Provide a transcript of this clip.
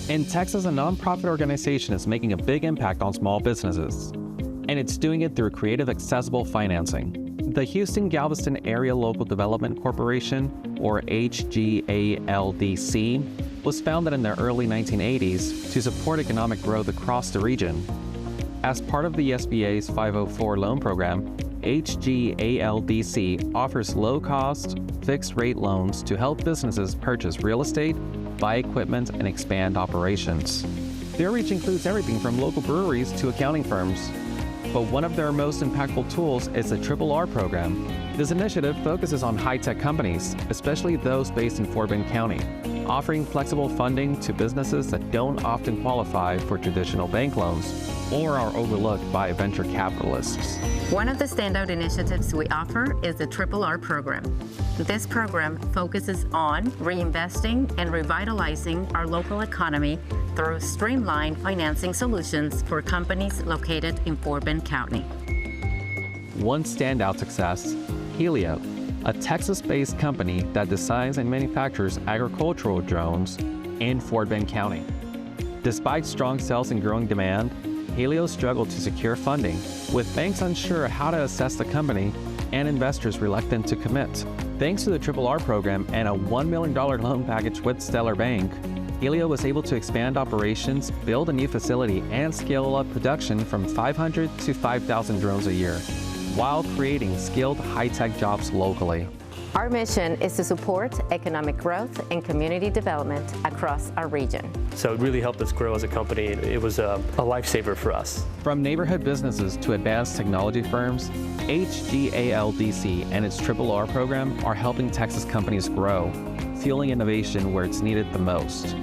In Texas, a nonprofit organization is making a big impact on small businesses, and it's doing it through creative, accessible financing. The Houston Galveston Area Local Development Corporation, or HGALDC, was founded in the early 1980s to support economic growth across the region. As part of the SBA's 504 loan program, HGALDC offers low-cost, fixed-rate loans to help businesses purchase real estate, buy equipment, and expand operations. Their reach includes everything from local breweries to accounting firms. But one of their most impactful tools is the RRR program. This initiative focuses on high-tech companies, especially those based in Fort Bend County, offering flexible funding to businesses that don't often qualify for traditional bank loans or are overlooked by venture capitalists. One of the standout initiatives we offer is the RRR program. This program focuses on reinvesting and revitalizing our local economy through streamlined financing solutions for companies located in Fort Bend County. One standout success, Hylio, a Texas-based company that designs and manufactures agricultural drones in Fort Bend County. Despite strong sales and growing demand, Hylio struggled to secure funding, with banks unsure how to assess the company and investors reluctant to commit. Thanks to the RRR program and a $1 million loan package with Stellar Bank, Hylio was able to expand operations, build a new facility, and scale up production from 500 to 5,000 drones a year, while creating skilled high-tech jobs locally. Our mission is to support economic growth and community development across our region. So it really helped us grow as a company. It was a lifesaver for us. From neighborhood businesses to advanced technology firms, HGALDC and its RRR program are helping Texas companies grow, fueling innovation where it's needed the most.